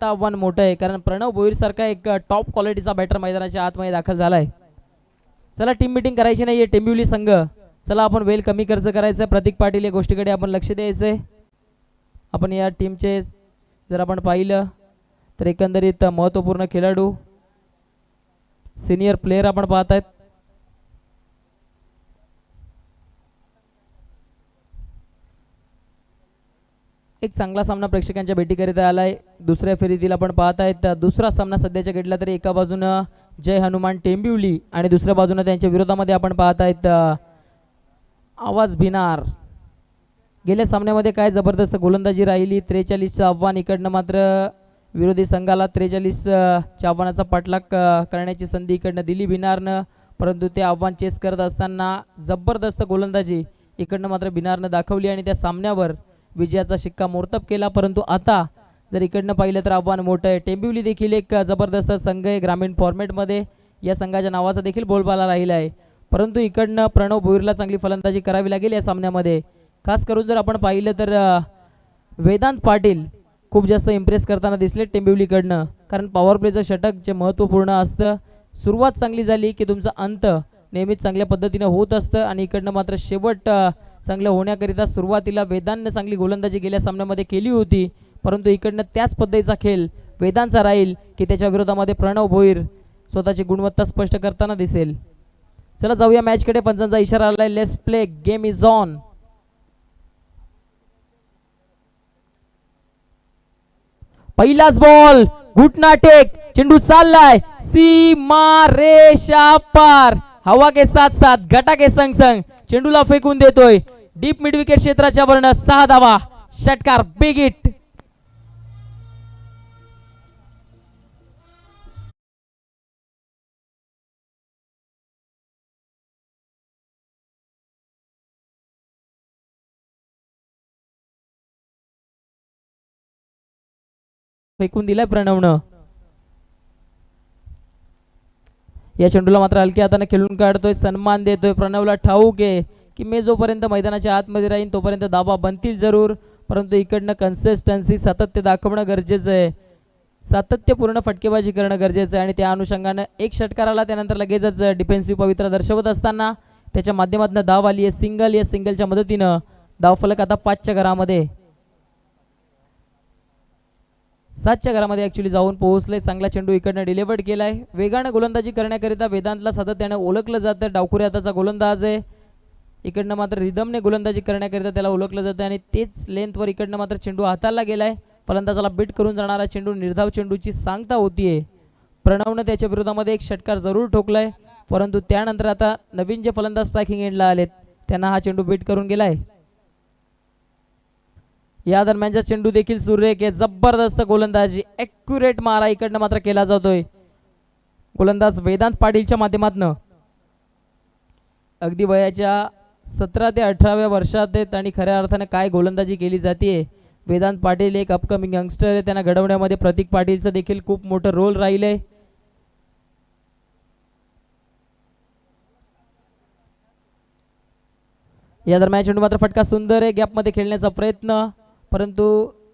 आता आव्हान मोठं आहे, कारण प्रणव भोईर सारखा एक टॉप क्वालिटीचा बॅटर मैदानाच्या आतमध्ये दाखल झालाय. चला टीम मीटिंग करायची नाहीये टेंबिवली संघ. चला आपण वेल कमी खर्च करायचं. प्रतीक पाटील या गोष्टीकडे आपण लक्ष द्यायचंय. आपण या टीमचे जर आपण पाहिलं तर एकंदरीत महत्त्वपूर्ण खेळाडू सिनियर प्लेयर आपण पाहतायत. एक चांगला सामना प्रेक्षकांच्या भेटीकरिता आलाय. दुसऱ्या फेरीतील आपण पाहतायत दुसरा सामना सध्याच्या घडला तरी एका बाजूनं जय हनुमान टेंबिवली आणि दुसऱ्या बाजूनं त्यांच्या विरोधामध्ये आपण पाहतायत आवाज भिनार. गेल्या सामन्यामध्ये काय जबरदस्त गोलंदाजी राहिली. 43चं आव्हान इकडनं मात्र विरोधी संघाला 43च्या आव्हानाचा पाठलाग करण्याची संधी इकडनं दिली भिनारनं, परंतु ते आव्हान चेस करत असताना जबरदस्त गोलंदाजी इकडनं मात्र भिनारनं दाखवली आणि त्या सामन्यावर विजयाचा शिक्कामोर्तब केला. परंतु आता जर इकडनं पाहिलं तर आव्हान मोठं आहे. टेंबिवली देखील एक जबरदस्त संघ आहे ग्रामीण फॉर्मॅटमध्ये. या संघाच्या नावाचा देखील बोलबाला राहिला आहे, परंतु इकडनं प्रणव भोईरला चांगली फलंदाजी करावी लागेल या सामन्यामध्ये. खास करून जर आपण पाहिलं तर वेदांत पाटील खूप जास्त इम्प्रेस करताना दिसले टेंबिवलीकडनं, कारण पॉवर प्लेचं षटक जे महत्त्वपूर्ण असतं. सुरुवात चांगली झाली की तुमचा अंत नेहमीच चांगल्या पद्धतीनं होत असतं आणि इकडनं मात्र शेवट चांगलं होण्याकरिता सुरुवातीला वेदांतनं चांगली गोलंदाजी गेल्या सामन्यामध्ये केली होती, परंतु इकडनं त्याच पद्धतीचा खेळ वेदांतचा राहील की त्याच्या विरोधामध्ये प्रणव भोईर स्वतःची गुणवत्ता स्पष्ट करताना दिसेल. चला जाऊया मॅचकडे. पंचांचा इशारा आलाय. Let's play, game is on. पहिलाच बॉल, घुटना टेक, चेंडू चाललाय सीमा रेषा पार. हवा के साथ साथ घटा के संग संग चेंडूला फेकून देतोय डीप मिड विकेट क्षेत्राच्या वरनं. 6 धावा, षटकार, बिग हिट. फेकून दिलाय प्रणवनं. या चेंडूला मात्र हलक्या हाताने खेळून काढतोय, सन्मान देतोय. प्रणवला ठाऊक आहे की मी जोपर्यंत मैदानाच्या आतमध्ये राहीन तोपर्यंत धावा बनतील जरूर, परंतु इकडनं कन्सिस्टन्सी, सातत्य दाखवणं गरजेचं आहे. सातत्यपूर्ण फटकेबाजी करणं गरजेचं आहे आणि त्या अनुषंगानं एक षटकार आला, त्यानंतर लगेचच डिफेन्सिव्ह पवित्रा दर्शवत असताना त्याच्या माध्यमातून धाव आली आहे सिंगल. या सिंगलच्या मदतीनं धावफलक आता 5च्या घरामध्ये, 7च्या घरामध्ये ॲक्च्युली जाऊन पोहोचले. चांगला चेंडू इकडनं डिलिव्हर्ड केलाय. वेगानं गोलंदाजी करण्याकरिता वेदांतला सातत्यानं ओळखलं जातं. डावखुरी हाताचा गोलंदाज आहे. इकडनं मात्र रिदमने गोलंदाजी करण्याकरिता त्याला ओळखलं जातं आणि तेच लेंथवर इकडनं मात्र चेंडू हाताला गेलाय. फलंदाजाला बीट करून जाणारा चेंडू निर्धाव चेंडूची सांगता होतीये. प्रणवनं त्याच्या विरोधामध्ये एक षटकार जरूर ठोकलाय, परंतु त्यानंतर आता नवीन जे फलंदाज स्ट्रायकिंग एंडला आलेत त्यांना हा चेंडू बीट करून गेलाय. या दरम्यानचा चेंडू देखील सुरेख आहे. जबरदस्त गोलंदाजी, ॲक्युरेट मारा इकडनं मात्र केला जातोय गोलंदाज वेदांत पाटीलच्या माध्यमातून. अगदी वयाच्या 17 ते 18व्या वर्षात आहेत आणि खऱ्या अर्थाने काय गोलंदाजी केली जाते. वेदांत पाटील एक अपकमिंग यंगस्टर आहे. त्यांना घडवण्यामध्ये प्रतीक पाटीलचं देखील खूप मोठं रोल राहिलंय. या दरम्यान चेंडू मात्र फटका सुंदर आहे. गॅपमध्ये खेळण्याचा प्रयत्न, परंतु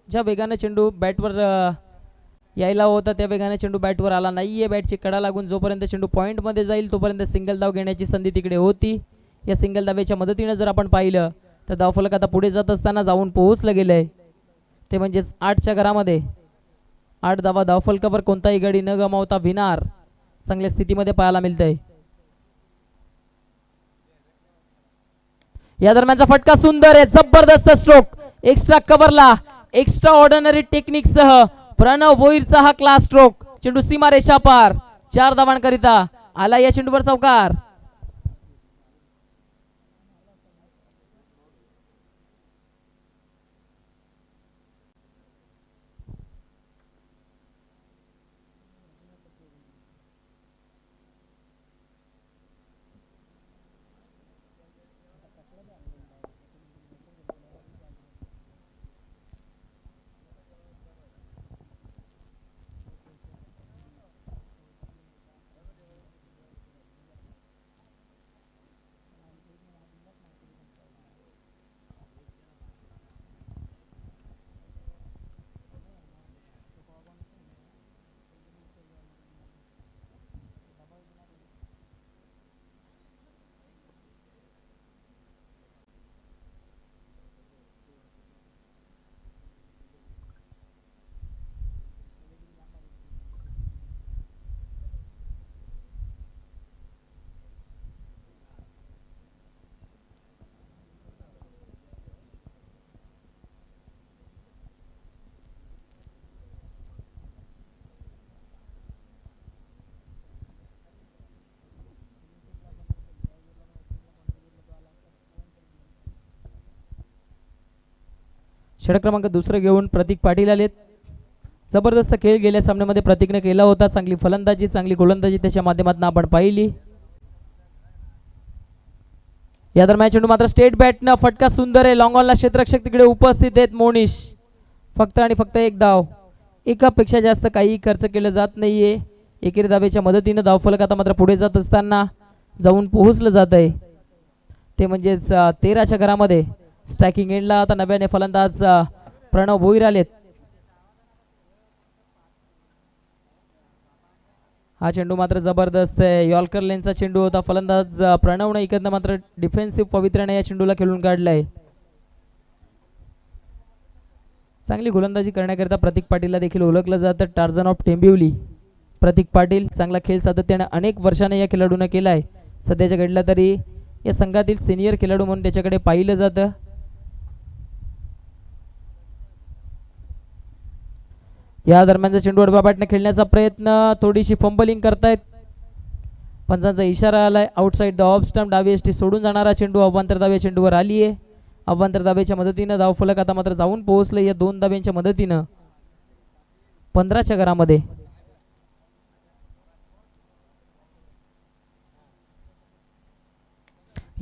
ज्या वेगाने चेंडू बॅटवर यायला होता त्या वेगाने चेंडू बॅटवर आला नाहीये. बॅटची कडा लागून जोपर्यंत चेंडू पॉईंटमध्ये जाईल तोपर्यंत सिंगल धाव घेण्याची संधी तिकडे होती. या सिंगल धावेच्या मदतीने जर आपण पाहिलं तर धावफलक आता पुढे जात असताना जाऊन पोहोचलं गेलंय, ते म्हणजेच 8च्या घरामध्ये. 8 धावा धावफलकावर कोणताही गडी न गमावता भिनार चांगल्या स्थितीमध्ये पाहायला मिळतंय. या दरम्यानचा फटका सुंदर आहे. जबरदस्त स्ट्रोक, एक्स्ट्रा कव्हरला एक्स्ट्रा ऑर्डिनरी टेक्निक सह प्रणव भोईरचा हा क्लास स्ट्रोक. चेंडू सीमा रेषा पार. 4 धावांकरिता आला या चेंडूवर चौकार. षटक क्रमांक दुसरं घेऊन प्रतीक पाटील आलेत. जबरदस्त खेळ गेल्या सामन्यामध्ये प्रतीकने केला होता. चांगली फलंदाजी चांगली गोलंदाजी त्याच्या माध्यमातून आपण पाहिली. या दरम्यान चेंडू मात्र स्टेट बॅटनं फटका सुंदर आहे. लॉंग ऑनला क्षेत्ररक्षक तिकडे उपस्थित आहेत. मोनिश फक्त आणि फक्त एक धाव, एकापेक्षा जास्त काही खर्च केलं जात नाहीये. एकेरी धावेच्या मदतीनं धावफलक आता मात्र पुढे जात असताना जाऊन पोहोचलं जात आहे. ते म्हणजेच 13च्या घरामध्ये स्ट्रायकिंग एंडला आता नव्याने फलंदाज प्रणव भोईर आलेत. हा चेंडू मात्र जबरदस्त आहे. यॉर्कर लेनचा चेंडू होता. फलंदाज प्रणवने इकडनं मात्र डिफेन्सिव्ह पवित्र्याने या चेंडूला खेळून काढलाय. चांगली गोलंदाजी करण्याकरिता प्रतीक पाटीलला देखील ओळखलं जातं. टार्झन ऑफ टेंबिवली प्रतीक पाटील. चांगला खेळ सातत्याने अनेक वर्षाने या खेळाडूने केला आहे. सध्याच्या घडला तरी या संघातील सिनियर खेळाडू म्हणून त्याच्याकडे पाहिलं जातं. या दरम्यानचा चेंडू डबा बॅटने खेळण्याचा प्रयत्न, थोडीशी फंबलिंग करतायत. पंचांचा इशारा आलाय. आउटसाइड द ऑफ स्टंप डावी एसटी सोडून जाणारा चेंडू अवांतर धावे चेंडूवर आली आहे. अवांतर धावेच्या मदतीनं धावफलक आता मात्र जाऊन पोहोचले. या 2 धाब्यांच्या मदतीनं 15च्या घरामध्ये.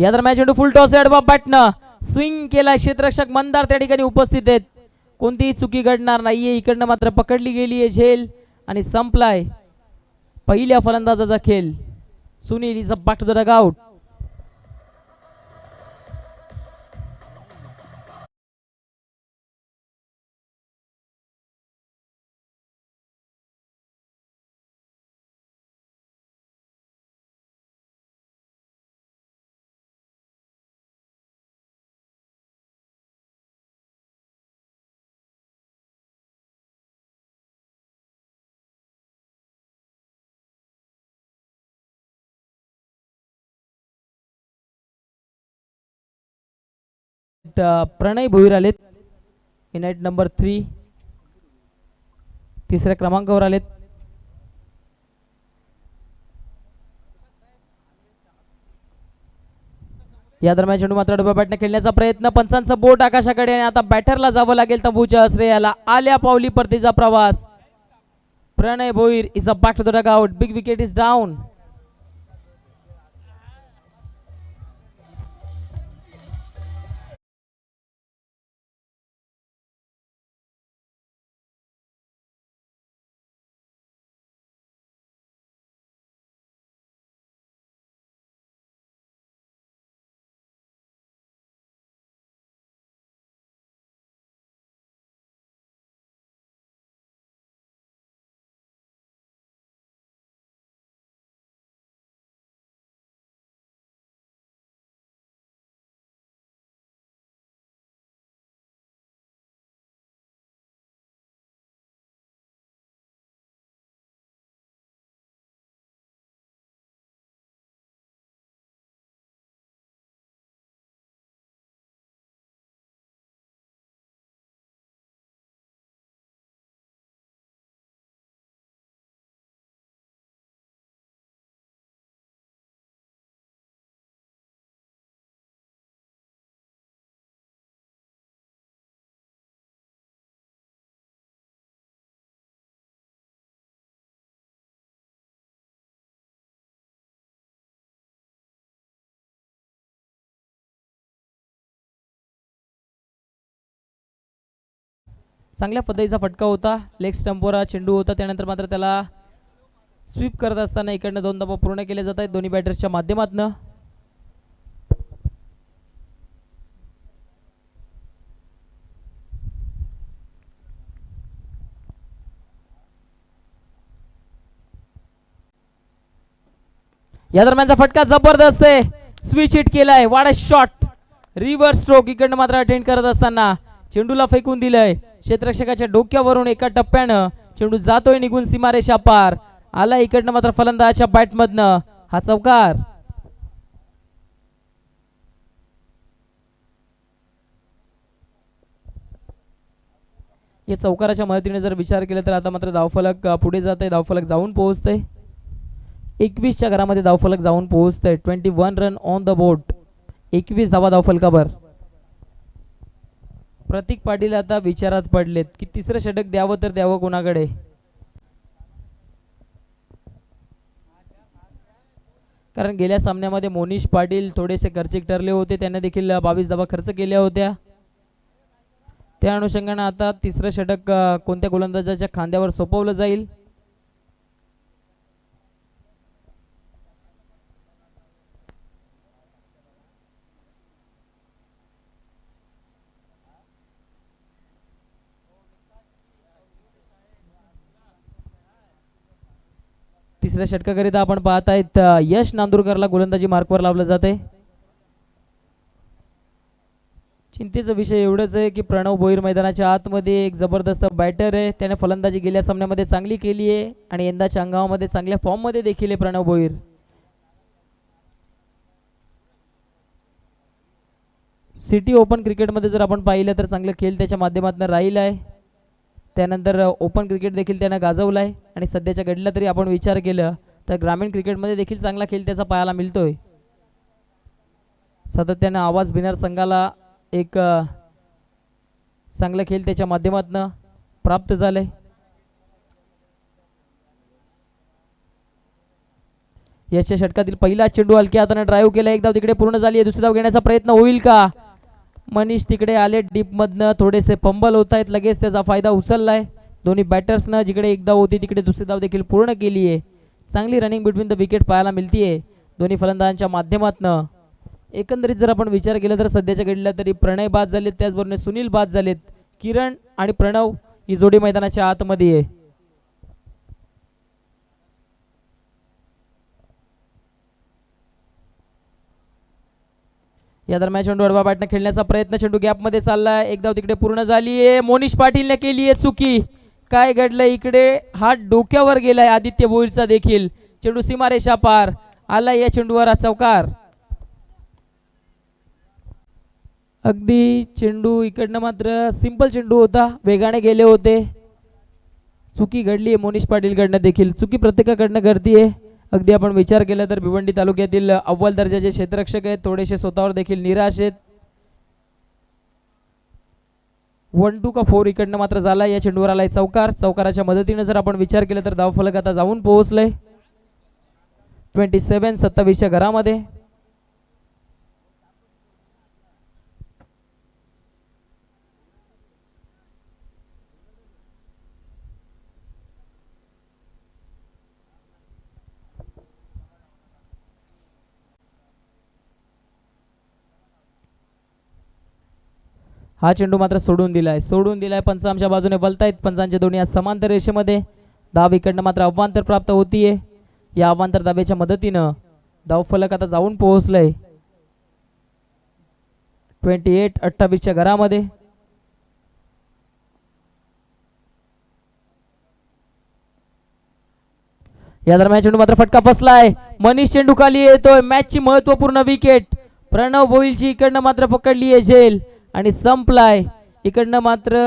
या दरम्यान चेंडू फुल टॉस डबा बॅटनं स्विंग केला. क्षेत्ररक्षक मंदार त्या ठिकाणी उपस्थित आहेत. कोणतीही चुकी घडणार नाहीये. इकडनं मात्र पकडली गेली आहे झेल आणि संपलाय पहिल्या फलंदाजाचा खेळ. Sunil is a back to the dugout. Pranay Bhoir आलेत. इनाइट नंबर 3 तिसऱ्या क्रमांकावर आलेत. या दरम्यान चेंडू मात्र डबा बॅटने खेळण्याचा प्रयत्न. पंचांचं बोट आकाशाकडे आणि आता बॅटरला जावं लागेल तंबूच्या आश्रयाला. आल्या पावली परतीचा प्रवास. Pranay Bhoir is a back to the dugout. Big wicket is down. चांगल्या पद्धतीचा फटका होता. लेग स्टंपवर चेंडू होता. त्यानंतर मात्र त्याला स्वीप करत असताना इकडनं 2 धावा पूर्ण केले जात आहेत दोन्ही बॅटर्सच्या माध्यमातून. या दरम्यानचा फटका जबरदस्त आहे. स्विच हिट केलाय. वाडा शॉट रिव्हर्स स्ट्रोक. इकडनं मात्र अटेंड करत असताना चेंडूला फेकून दिलंय. क्षेत्ररक्षकाच्या डोक्यावरून एका टप्प्यानं चेंडू जातोय निघून सीमारेषा पार. आला इकडनं मात्र फलंदाजाच्या बॅटमधनं हा चौकार. या चौकाराच्या मदतीने जर विचार केला तर आता मात्र धावफलक पुढे जात आहे. धावफलक जाऊन पोहोचतंय. 21च्या घरामध्ये धावफलक जाऊन पोहोचतंय. 21 रन ऑन द बोर्ड. 21 धावा धावफलकावर. प्रतीक पाटील आता विचारात पडलेत की तिसरं षटक द्यावं तर द्यावं कोणाकडे. कारण गेल्या सामन्यामध्ये मोनिश पाटील थोडेसे खर्चिक ठरले होते, त्यांनी देखील 22 धावा खर्च केल्या होत्या. त्या अनुषंगाने आता तिसरं षटक कोणत्या गोलंदाजाच्या खांद्यावर सोपवलं जाईल. तिसऱ्या षटकाकरिता आपण पाहत आहेत यश नांदुरकरला गोलंदाजी मार्कवर लावलं जाते. चिंतेचा विषय एवढंच आहे की प्रणव भोईर मैदानाच्या आतमध्ये एक जबरदस्त बॅटर आहे. त्याने फलंदाजी गेल्या सामन्यामध्ये चांगली केली आहे आणि यंदाच्या हंगामामध्ये चांगल्या फॉर्ममध्ये देखील आहे प्रणव भोईर. सिटी ओपन क्रिकेटमध्ये जर आपण पाहिलं तर चांगलं खेळ त्याच्या माध्यमातून राहिला आहे. त्यानंतर ओपन क्रिकेट देखील त्यानं गाजवलं आहे आणि सध्याच्या घडीला तरी आपण विचार केलं तर ग्रामीण क्रिकेटमध्ये देखील चांगला खेळ त्याचा पाहायला मिळतोय. सातत्यानं आवाज भिनार संघाला एक चांगला खेळ त्याच्या माध्यमातून प्राप्त झाले. याच्या षटकातील पहिला चेंडू हलक्या हाताने ड्राईव्ह केला, एक धाव तिकडे पूर्ण झाली आहे. दुसरी धाव घेण्याचा प्रयत्न होईल का? मनीष तिकडे आले डीप मधनं, थोडेसे फंबल होत आहेत, लगेच त्याचा फायदा उचललाय दोन्ही बॅटर्सनं. जिकडे एक धाव होती तिकडे दुसरी धाव देखील पूर्ण केली आहे. चांगली रनिंग बिटवीन द विकेट पाहायला मिळतीये दोन्ही फलंदाजांच्या माध्यमातून. एकंदरीत जर आपण विचार केला तर सध्याच्या घडीला तरी प्रणय बाद झालेत, त्याचबरोबर सुनील बाद झालेत. किरण आणि प्रणव ही जोडी मैदानाच्या आतमध्ये आहे. या दरम्यान चेंडू अडवा बॅटने खेळण्याचा प्रयत्न, चेंडू गॅप मध्ये चाललाय, एक धाव तिकडे पूर्ण झाली आहे. मोनिश पाटीलने केली आहे चुकी. काय घडलं इकडे? हात डोक्यावर गेलाय आदित्य भोईरचा देखील. चेंडू सीमारेषा पार आला, या चेंडूवर चौकार. अगदी चेंडू इकडनं मात्र सिंपल चेंडू होता, वेगाने गेले होते. चुकी घडली आहे मोनिश पाटीलकडनं देखील. चुकी प्रत्येकाकडनं घडतीये. अगदी आपण विचार केला तर भिवंडी तालुक्यातील अव्वल दर्जाचे क्षेत्ररक्षक आहेत, थोडेसे स्वतःवर देखील निराश आहेत. 1-2 का 4 इकडनं मात्र झाला, या चेंडूवर आलाय चौकार. चौकाराच्या मदतीने जर आपण विचार केला तर धावफलक आता जाऊन पोहोचलंय 27-27 घरामध्ये. हा चेंडू मात्र सोडून दिलाय. पंच आमच्या बाजूने बलतायत. पंचांचे दोन्ही आज समांतर रेषेमध्ये. धाव इकडनं मात्र अवांतर प्राप्त होतीये. या अवांतर धावेच्या मदतीनं धावफलक आता जाऊन पोहोचलंय 28-28 घरामध्ये. या दरम्यान चेंडू मात्र फटका फसलाय. मनीष चेंडू खाली येतोय. मॅचची महत्वपूर्ण विकेट प्रणव भोईरची इकडनं मात्र पकडली आहे झेल आणि संपलाय. इकडनं मात्र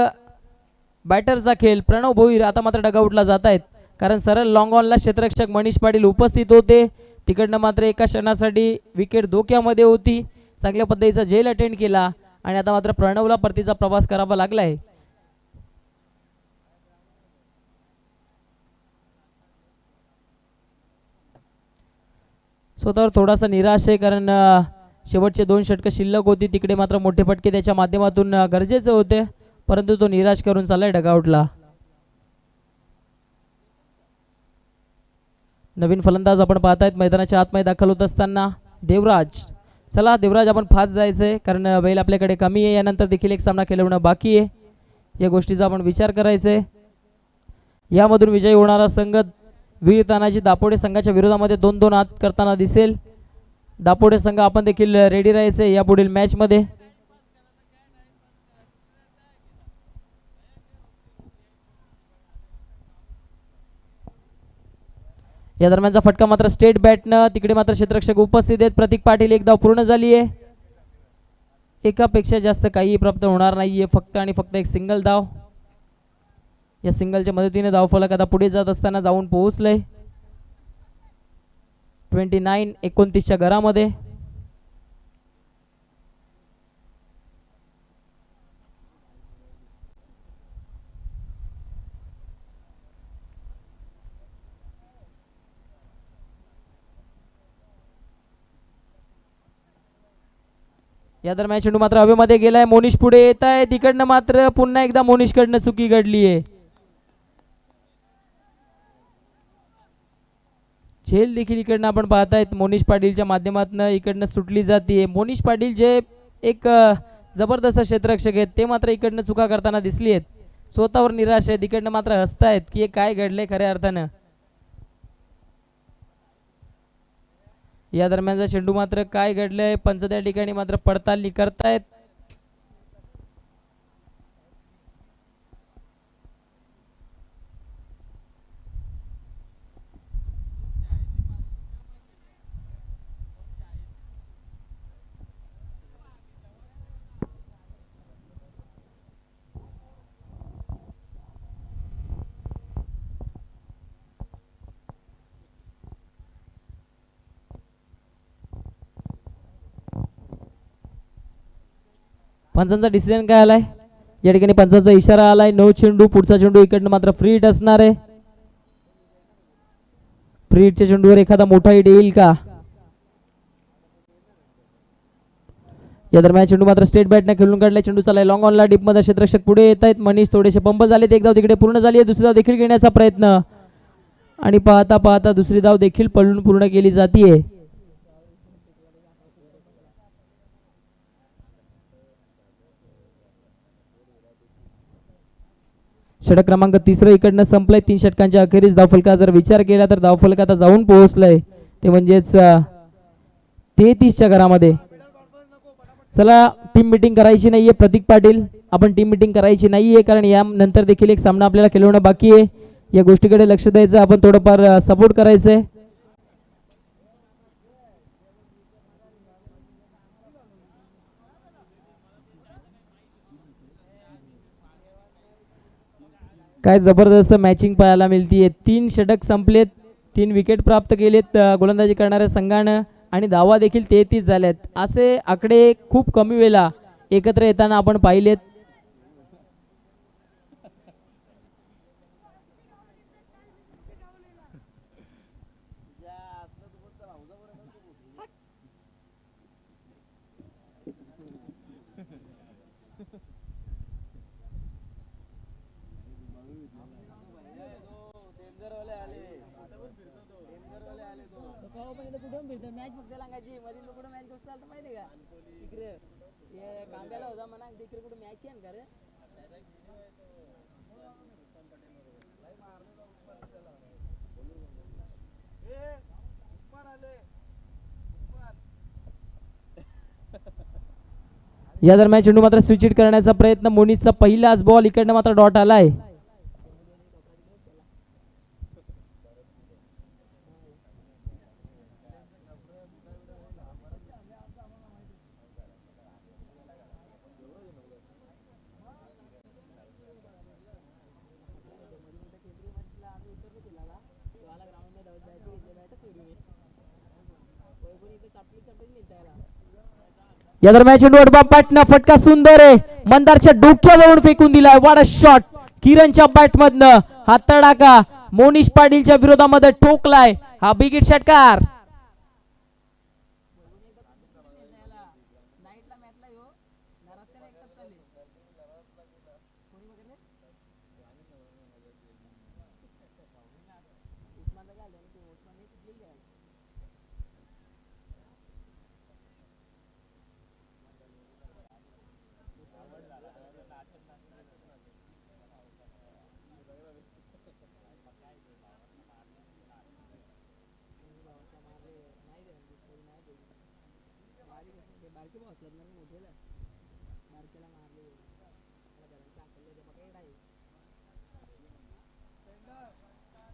बॅटरचा खेळ. प्रणव भोईर आता मात्र डगआउटला जात आहेत, कारण सरळ लॉंग ऑनला क्षेत्ररक्षक मनीष पाटील उपस्थित होते. तिकडनं मात्र एका क्षणासाठी विकेट धोक्यामध्ये होती. चांगल्या पद्धतीचा झेल अटेंड केला आणि आता मात्र प्रणवला परतीचा प्रवास करावा लागलाय. स्वतःवर थोडासा निराश आहे, कारण शेवटचे 2 षटकं शिल्लक होती. तिकडे मात्र मोठे फटके त्याच्या माध्यमातून गरजेचे होते, परंतु तो निराश करून चाललाय डगआउटला. नवीन फलंदाज आपण पाहतायत मैदानाच्या आतमध्ये दाखल होत असताना देवराज. चला देवराज, आपण फास्ट जायचंय, कारण बैल आपल्याकडे कमी आहे. यानंतर देखील एक सामना खेळवणं बाकी आहे, या गोष्टीचा आपण विचार करायचा. यामधून विजयी होणारा संघ वीर तानाजी दापोडे संघाच्या विरोधामध्ये 2-2 आत करताना दिसेल. दापोडे संघ आपण देखील रेडी राहायचे या पुढील मॅच मध्ये. या दरम्यानचा फटका मात्र स्टेट बॅटनं. तिकडे मात्र क्षेत्ररक्षक उपस्थित आहेत. प्रतीक पाटील, एक धाव पूर्ण झाली आहे. एकापेक्षा जास्त काही प्राप्त होणार नाहीये, फक्त आणि फक्त एक सिंगल धाव. या सिंगलच्या मदतीने धावफलक आता पुढे जात असताना जाऊन पोहोचलंय 29-29 घरामध्ये. या दरम्यान चेंडू मात्र हवेमध्ये गेलाय. मोनिश पुढे येत आहे. तिकडनं मात्र पुन्हा एकदा मोनिशकडनं चुकी घडली आहे. झेल देखील इकडनं आपण पाहतायत मोनिश पाटीलच्या माध्यमातून इकडनं सुटली जाते. मोनिश पाटील जे एक जबरदस्त क्षेत्ररक्षक आहेत ते मात्र इकडनं चुका करताना दिसली आहेत. स्वतःवर निराश आहेत. इकडनं मात्र हसतायत की काय घडलंय खऱ्या अर्थानं. या दरम्यानचा चेंडू मात्र काय घडलंय पंच त्या ठिकाणी मात्र पडताळणी करतायत. पंचांचा डिसिजन काय आलाय या ठिकाणी पंचांचा इशारा आलाय. नो चेंडू. पुढचा चेंडू इकडनं मात्र फ्री हिट असणार आहे. फ्री हिटच्या चेंडूवर एखादा मोठा हिट येईल का? या दरम्यान चेंडू मात्र स्टेट बॅटने खेळून काढलाय. चेंडू चालाय लॉंग ऑनला. डीप मध्ये क्षेत्ररक्षक पुढे येत आहेत. मनीष थोडेसे पंप झालेत. एक धाव तिकडे पूर्ण झाली आहे. दुसरी धाव देखील घेण्याचा प्रयत्न आणि पाहता पाहता दुसरी धाव देखील पळून पूर्ण केली जाते. षटक क्रमांक 3 इकडनं संपलंय. 3 षटकांच्या अखेरीस धावफलका जर विचार केला तर धावफलक आता जाऊन पोहोचलंय ते म्हणजेच 33च्या घरामध्ये. चला टीम मीटिंग करायची नाहीये प्रतीक पाटील. आपण टीम मीटिंग करायची नाहीये कारण या नंतर देखील एक सामना आपल्याला खेळवणं बाकी आहे. या गोष्टीकडे लक्ष द्यायचं. आपण थोडंफार सपोर्ट करायचंय. काय जबरदस्त मॅचिंग पाहायला मिळतीये. 3 षटक संपलेत. 3 विकेट प्राप्त केलेत गोलंदाजी करणाऱ्या संघानं आणि धावा देखील 33 झाल्यात. असे आकडे खूप कमी वेळेला एकत्र येताना आपण पाहिलेत. मॅच फक्त सांगायची मध्ये कुठं मॅच गोष्ट चालतं माहिती का इकडे कांद्याला होता म्हणा तिकडे कुठं मॅच आहे का रे. या दरम्यान चेंडू मात्र स्विच हिट करण्याचा प्रयत्न. मोनिशचा पहिलाच बॉल इकडनं मात्र डॉट आलाय. या दरम्यान चेंडू पाटना फटका सुंदर आहे. मंदारच्या डोक्यावरून फेकून दिलाय. वाडा शॉट किरणच्या बॅट मधनं हा तडाका मोनिश पाटीलच्या विरोधामध्ये ठोकलाय. हा बिग षटकार.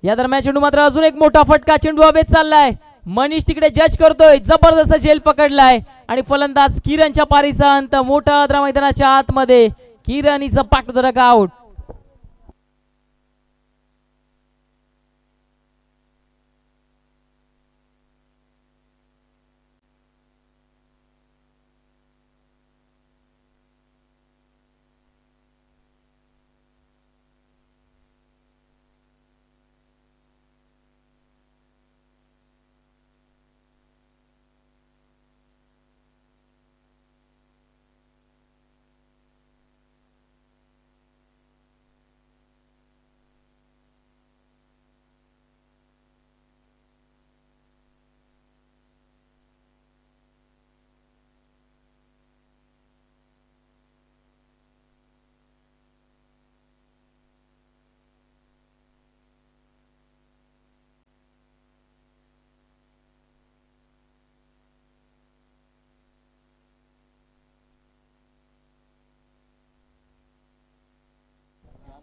या दरम्यान चेंडू मात्र अजून एक मोठा फटका. चेंडू हवेत चाललाय. मनीष तिकडे जज करतोय. जबरदस्त झेल पकडलाय आणि फलंदाज किरणच्या पारीचा अंत. मोठा मैदानाच्या आतमध्ये Kiran is a back to the dugout.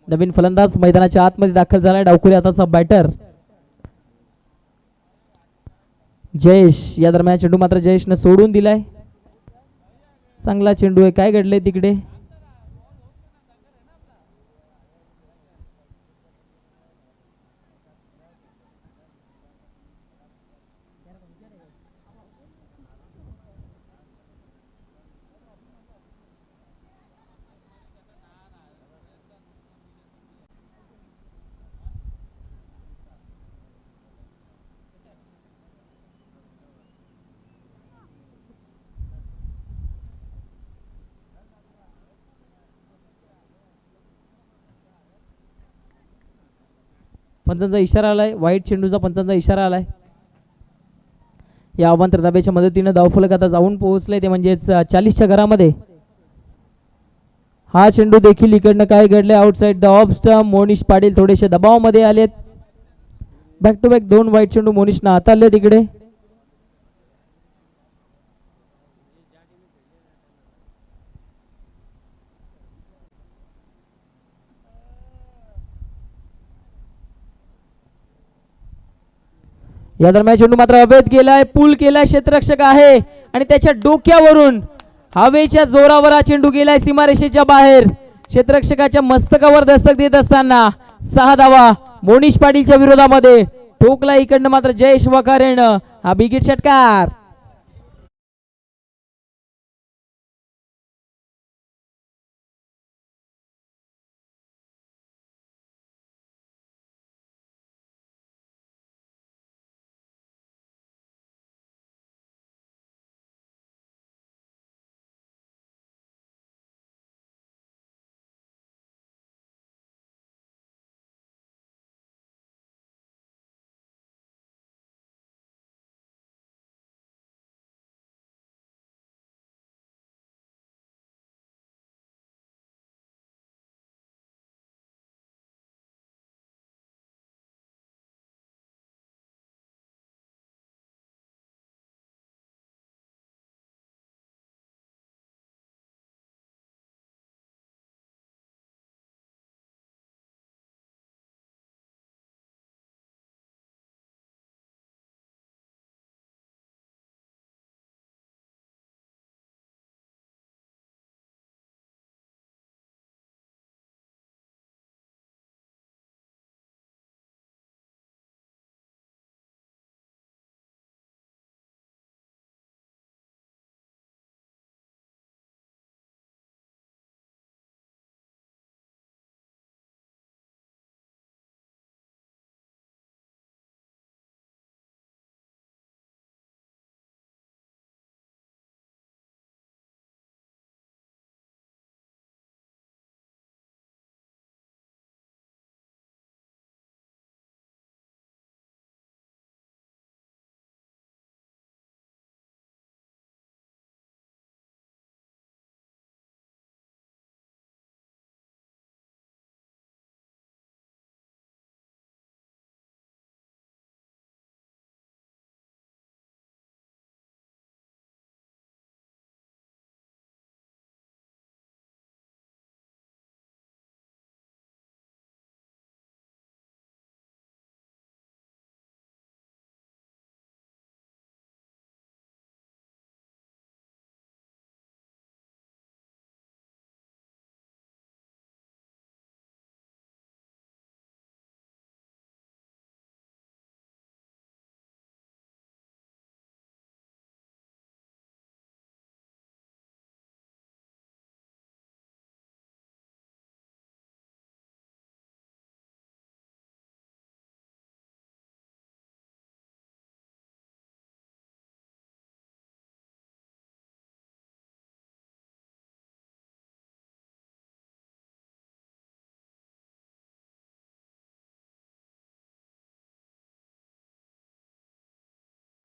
नवीन फलंदाज मैदानाच्या आतमध्ये दाखल झालाय. डावखुरी हाताचा बॅटर जयेश. या दरम्यान चेंडू मात्र जयेशनं सोडून दिलाय. चांगला चेंडू आहे. काय घडलंय तिकडे? पंचांचा इशारा आलाय. वाईट चेंडूचा पंचांचा इशारा आलाय. या अवांतर दाब्याच्या मदतीनं धावफलक आता जाऊन पोहोचले ते म्हणजेच 40च्या घरामध्ये. हा चेंडू देखील इकडनं काय घडले? Outside the off stump. Monish Patil थोडेसे दबावामध्ये आलेत. बॅक टू बॅक 2 वाईट चेंडू मोनिशनं हाताळले तिकडे. या दरम्यान चेंडू मात्र अवैध केलाय. पूल केलाय. क्षेत्ररक्षक आहे आणि त्याच्या डोक्यावरून हवेच्या जोरावर हा चेंडू गेलाय सीमारेषेच्या बाहेर. क्षेत्ररक्षकाच्या मस्तकावर दस्तक देत असताना 6 धावा मोनिश पाटीलच्या विरोधामध्ये. ठोकला इकडनं मात्र जयेश वकारेनं. हा बिगिट षटकार.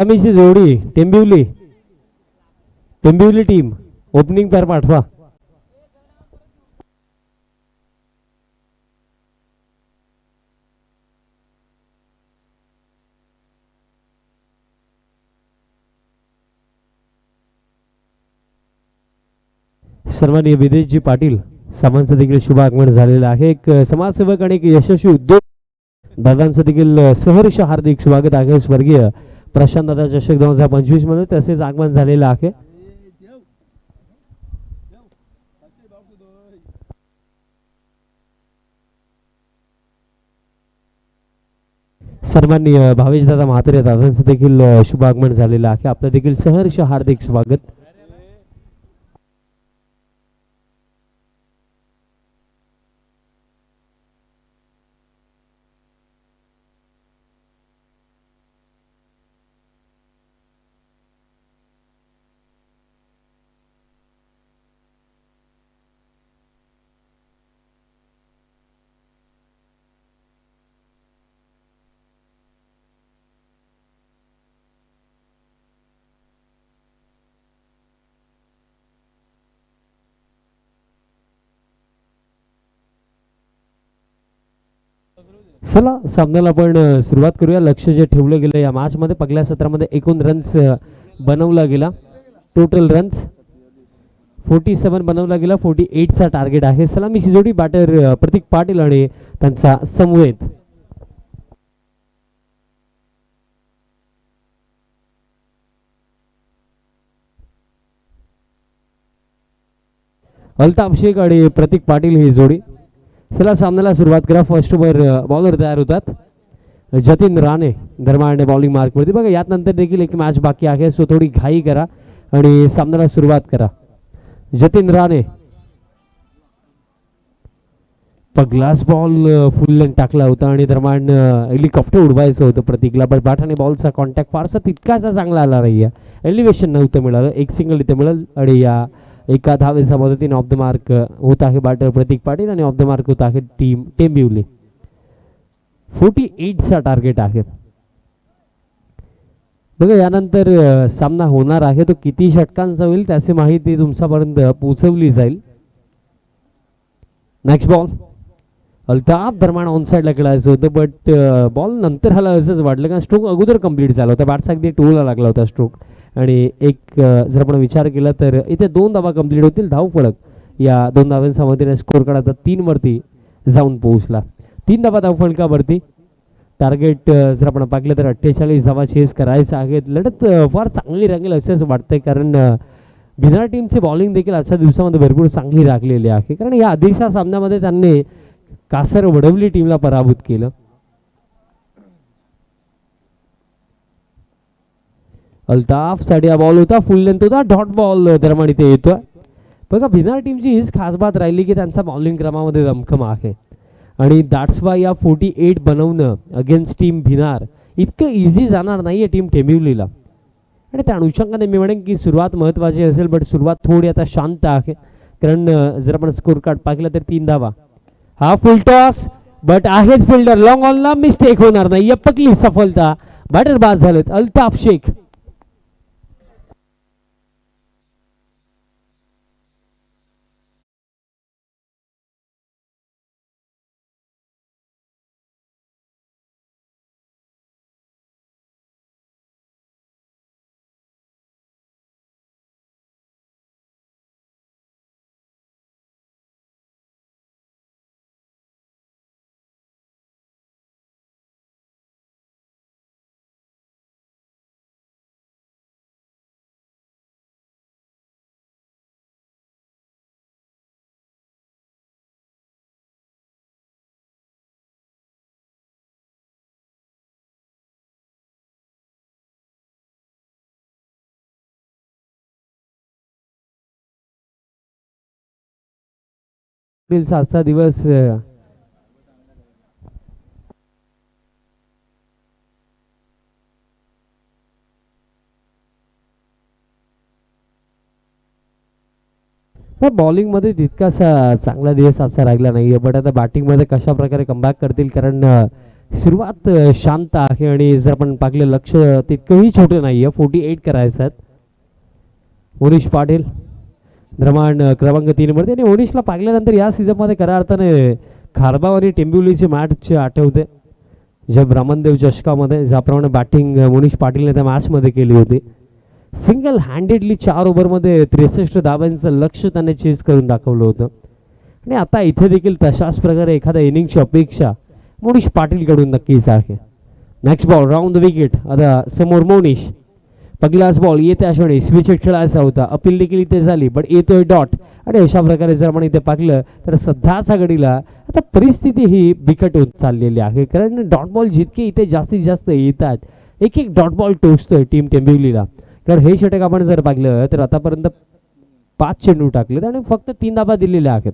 आम्हीची जोडी टेंबिवली टेंबिवली टीम ओपनिंग पेअर पाठवा. सन्माननीय विदेशजी पाटील सामांचं देखील शुभ आगमन झालेलं आहे. एक समाजसेवक आणि एक यशस्वी उद्योग दादांचं देखील सहर्ष हार्दिक स्वागत आहे स्वर्गीय प्रशांत दादा चषक 2025 मध्ये तसेच आगमन झालेलं आहे. सन्माननीय भावेश दादा म्हात्रे दादांचं देखील शुभ आगमन झालेलं आहे. आपलं देखील सहर्ष हार्दिक स्वागत. चला सामन्याला आपण सुरुवात करूया. लक्ष जे ठेवलं गेलं या मॅच मध्ये पहिल्या सत्रामध्ये एकूण रन्स बनवला गेला. टोटल रन्स 47 बनवला गेला. 48 चा टार्गेट आहे. सलामीची जोडी बॅटर प्रतीक पाटील आणि त्यांचा समवेत. अल्ताफ शेख आणि प्रतीक पाटील ही जोडी. चला सामन्याला सुरुवात करा. फर्स्ट ओव्हर बॉलर तयार होतात. जतीन राणे दरम्यान बॉलिंग मार्कवरती. बघा यात नंतर देखील एक मॅच बाकी आहे, सो थोडी घाई करा आणि सामन्याला सुरुवात करा. जतीन राणे ग्लास बॉल फुल लेंथ टाकला होता आणि दरम्यान हेलिकॉप्टर उडवायचं होतं प्रतीकला, बट बॅट बॉलचा कॉन्टॅक्ट फारसा तितकासा चांगला आला नाही. एलिव्हेशन नव्हतं मिळालं. एक सिंगल इथे मिळालं आणि या एका धावेच्या मदतीने ऑफ द मार्क होत आहे बॅटर प्रतीक पाटील आणि ऑफ द मार्क होत आहे टीम टेंबिवली. 48 चा टार्गेट आहे. बघा यानंतर सामना होणार आहे तो किती षटकांचा होईल त्याची माहिती तुमच्यापर्यंत पोहोचवली जाईल. नेक्स्ट बॉल अल्ताफ दरम्यान ऑन साईडला खेळायचं होतं, बट बॉल नंतर हाला असंच वाटलं कारण स्ट्रोक अगोदर कंप्लीट झाला होता. बॅट्स अगदी टोला लागला होता स्ट्रोक आणि एक जर आपण विचार केला तर इथे 2 धावा कंप्लीट होतील. धाव फलक या 2 धावांच्या मदतीने स्कोर कार्ड आता 3 वरती जाऊन पोहोचला. 3 धावा धाव फलकावरती. टार्गेट जर आपण पाहिलं तर 48 धावा चेस करायचं आहे. लढत फार चांगली रंगेल असंच वाटतंय कारण भिनार टीमची बॉलिंग देखील आजच्या दिवसामध्ये भरपूर चांगली राखलेली आहे. कारण या आधीच्या सामन्यामध्ये त्यांनी कासर वडवली टीमला पराभूत केलं. अल्ताफ साठी हा बॉल होता, फुल लेंथ होता, डॉट बॉल दरम्यान इथे येतोय. बघा भिनार टीमची हीच खास बात राहिली की त्यांचा बॉलिंग क्रमामध्ये दमखम आहे आणि दॅट्स वाय या 48 बनवणं अगेन्स्ट टीम भिनार इतकं इझी जाणार नाहीये टीम टेंबिवलीला. आणि त्या अनुषंगाने मी म्हणेन की सुरुवात महत्त्वाची असेल, बट सुरुवात थोडी आता शांत आहे कारण जर आपण स्कोर कार्ड पाहिलं तर 3 धावा. हा फुल टॉस बट आहेत फिल्डर लॉंग ऑनला, मिस्टेक होणार नाही. पकली सफलता. बॅटर बाद झालेत अल्ताफ शेख. आजचा दिवस बॉलिंग मध्ये तितकासा चांगला दिवस आजचा राहिला नाहीये, बट आता बॅटिंग मध्ये कशा प्रकारे कमबॅक करतील कारण सुरुवात शांत आहे आणि जर आपण पाहिलं लक्ष तितकंही छोटं नाहीये. 48 करायचं आहेत. मनीष पाटील दरम्यान क्रमांक 3 वरती आणि ओडिशला पाहिल्यानंतर या सीझनमध्ये खऱ्या अर्थाने खारबाव आणि टेंबिवलीची मॅच आठवते ज्या ब्राह्मणदेव चषकामध्ये ज्याप्रमाणे बॅटिंग मनीष पाटीलने त्या मॅचमध्ये केली होती. सिंगल हँडेडली 4 ओव्हरमध्ये 63 धावांचं लक्ष त्याने चेस करून दाखवलं होतं आणि आता इथे देखील तशाच प्रकारे एखाद्या इनिंगची अपेक्षा मोनिश पाटीलकडून नक्कीच आहे. Next ball round the wicket. आता समोर मोनिश. पहिलाच बॉल येत्या क्षणी स्विच हिट खेळायचा होता. अपील देखील इथे झाली पण येतोय डॉट. आणि अशा प्रकारे जर आपण इथे पाहिलं तर सध्याच्या घडीला आता परिस्थिती ही बिकट होत चाललेली आहे. कारण डॉट बॉल जितके इथे जास्तीत जास्त येतात एक एक डॉट बॉल टोचतोय टीम टेंबिवलीला. कारण हे षटक आपण जर पाहिलं तर आतापर्यंत 5 चेंडू टाकलेत आणि फक्त 3 धाबा दिलेल्या आहेत.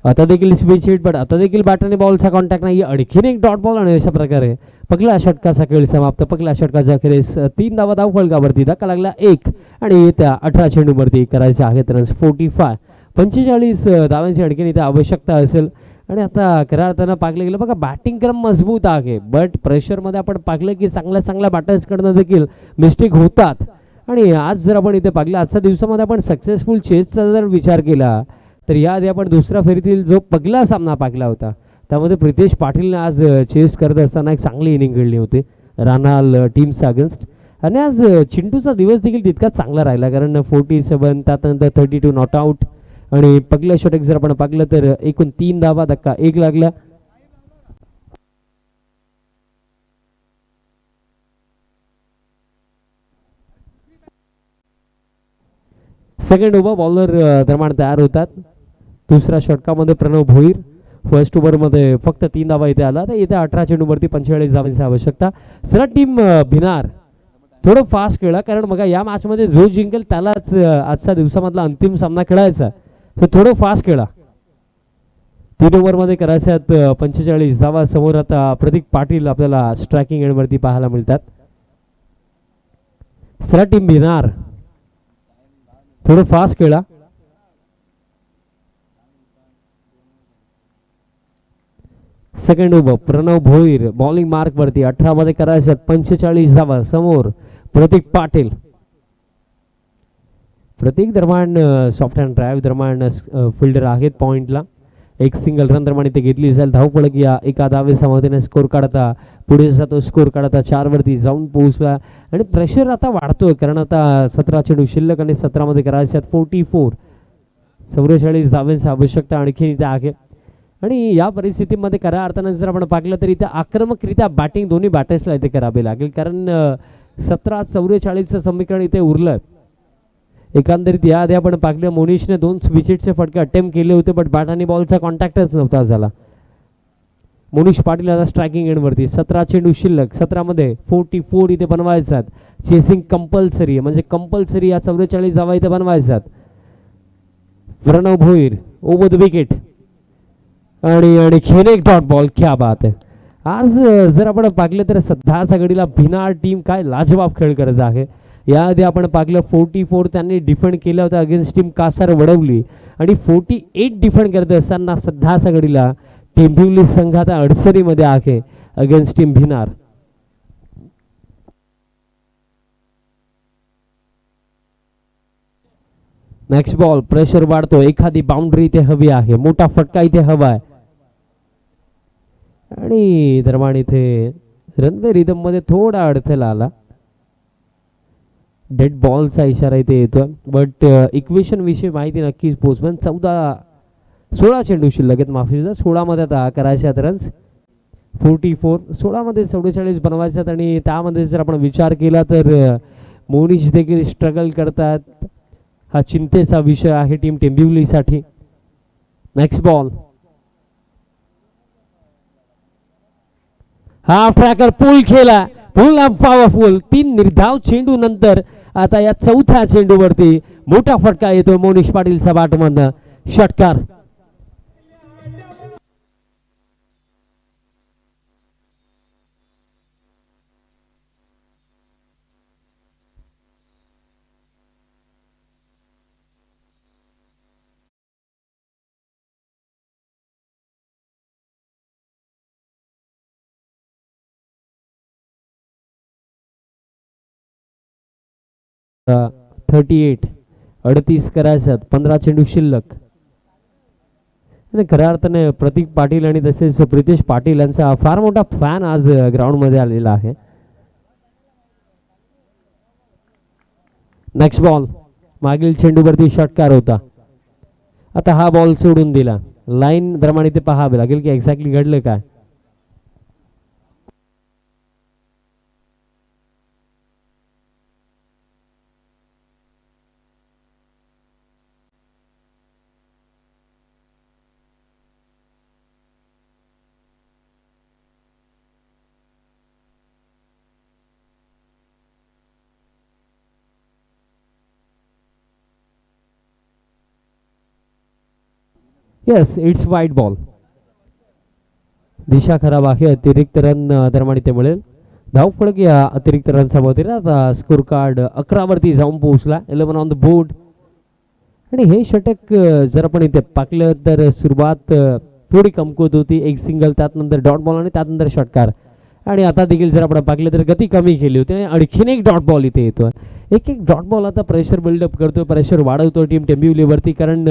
आता देखील स्विच हिट पण आता देखील बॅट आणि बॉलचा कॉन्टॅक्ट नाही. आणखीन एक डॉट बॉल आणि अशा प्रकारे पहिल्या षटकाचा खेळ समाप्त. पहिल्या षटकाच्या खेळेस 3 धावा धाव फलकावरती. धक्का लागला 1 आणि त्या 18 चेंडूवरती करायचे आहेत रन्स 45. 45 धावांची आणखीन इथे आवश्यकता असेल. आणि आता खऱ्या अर्थानं पाहिलं गेलं बघा बॅटिंग क्रम मजबूत आहे बट प्रेशरमध्ये आपण पाहिलं की चांगल्या बॅटर्सकडनं देखील मिस्टेक होतात. आणि आज जर आपण इथे पाहिलं आजच्या दिवसामध्ये आपण सक्सेसफुल चेसचा जर विचार केला तर याआधी आपण दुसऱ्या फेरीतील जो पहिला सामना पाहिला होता त्यामध्ये प्रितेश पाटीलने आज चेस करत असताना एक चांगली इनिंग खेळली होती रानाल टीमचा अगेन्स्ट. आणि आज चिंटूचा दिवस देखील तितकाच चांगला राहिला कारण 47 त्यानंतर 32 नॉट आउट. आणि पहिलं षटक जर आपण पाहिलं तर एकूण 3 धावा धक्का 1 लागला. सेकंड ओव्हर बॉलर दरम्यान तयार होतात. दुसऱ्या षटकामध्ये प्रणव भोईर. फर्स्ट ओव्हरमध्ये फक्त 3 धावा इथे आला तर इथे 18 चेंडूवरती 45 धावांची आवश्यकता. सरळ टीम भिनार थोडं फास्ट खेळा कारण बघा या मॅचमध्ये जो जिंकेल त्यालाच आजच्या दिवसामधला अंतिम सामना खेळायचा. तर थोडं फास्ट खेळा. 3 ओव्हरमध्ये करायचे आहेत 45 धावा. समोर आता प्रतीक पाटील आपल्याला स्ट्रायकिंग एंडवरती पाहायला मिळतात. सरळ टीम भिनार थोडं फास्ट खेळा. Second over Pranav Bhoir bowling mark वरती 18 मध्ये करायचे 45 धावा. समोर प्रतीक पाटील. प्रतीक दरम्यान सॉफ्ट हँड ड्राईव्ह दरम्यान फिल्डर आहेत पॉइंटला. एक सिंगल रन दरम्यान इथे घेतली जाईल. धावफलक या एका धावेच्या मदतीने स्कोर काढता पुढे जातो. स्कोर काढता 4 वरती जाऊन पोहोचला. आणि प्रेशर आता वाढतोय कारण आता 17 चेंडू शिल्लक आणि 17 मध्ये करायचे 44. 44 धावांची आवश्यकता आणखी इथे आहे. आणि या परिस्थितीमध्ये खऱ्या अर्थानं जर आपण पाहिलं तर इथे आक्रमकरित्या बॅटिंग दोन्ही बॅटर्सला इथे करावे लागेल कारण 17-44चं समीकरण इथे उरलं. एकंदरीत याआधी आपण पाहिलं मोनिशने 2 विकेटचे फटके अटेम्प्ट केले होते बट बॅट आणि बॉलचा कॉन्टॅक्टच नव्हता झाला. मोनिश पाटील आता स्ट्रायकिंग एंडवरती 17 चेंडू शिल्लक 17 मध्ये 44 इथे बनवायचात. चेसिंग कंपल्सरी म्हणजे कंपल्सरी या 44 धावा इथे बनवायचात. Pranav Bhoir over the wicket आणि आणखीन एक डॉट बॉल. क्या बात आहे. आज जर आपण पाहिलं तर सध्याच्या घडीला भिनार टीम काय लाजवाब खेळ करत आहे. याआधी आपण पाहिलं 44 त्यांनी डिफेंड केलं होतं अगेन्स्ट टीम कासार वडवली आणि 48 डिफेंड करत असताना सध्याच्या घडीला टेंबिवली संघ आता अडचणीमध्ये आहे against team Bhinar. Next ball pressure वाढतो. एखादी बाउंड्री इथे हवी आहे. मोठा फटका इथे हवा आहे. आणि दरम्यान इथे रनवे रिदम मध्ये थोडा अडथळा आला. डेड बॉलचा इशारा इथे येतोय बट इक्वेशन विषयी माहिती नक्कीच पोचमॅन 16 चेंडू शिल्लक आहेत. माफी 16 मध्ये आता करायचे आहेत रन्स 44. 16 मध्ये 44 बनवायचे आणि त्यामध्ये जर आपण विचार केला तर मोनिश देखील स्ट्रगल करतात. हा चिंतेचा विषय आहे टीम टेंबिवलीसाठी. Next ball half tracker pull खेळला. पूल पॉवरफुल 3 निर्धाव चेंडू नंतर आता या 4थ्या चेंडूवरती मोठा फटका येतो मोनिश पाटीलचा बॅटमधनं. षटकार. Uh, 38 करायच्यात 15 चेंडू शिल्लक. आणि खऱ्या अर्थाने प्रतीक पाटील आणि तसेच प्रितेश पाटील यांचा फार मोठा फॅन आज ग्राउंड मध्ये आलेला आहे. नेक्स्ट बॉल मागील चेंडूवरती षटकार होता. आता हा बॉल सोडून दिला. लाईन प्रमाणे ते पाहावे लागेल की एक्झॅक्टली घडलं काय. येस, इट्स वाईट बॉल. दिशा खराब आहे. अतिरिक्त रन दरम्यान इथे मिळेल. धावफलक या अतिरिक्त रनचा मध्ये आता स्कोर कार्ड 11 वरती जाऊन पोहोचला. 11 ऑन द बोर्ड. आणि हे षटक जर आपण इथे पाकलं तर सुरुवात थोडी कमकुवत होती. एक सिंगल, त्यानंतर डॉट बॉल आणि त्यानंतर षटकार. आणि आता देखील जर आपण पाकलं तर गती कमी केली होती आणि आणखीन एक डॉट बॉल इथे येतो. एक एक डॉट बॉल आता प्रेशर बिल्डअप करतो, प्रेशर वाढवतो टीम टेंबिवलीवरती. कारण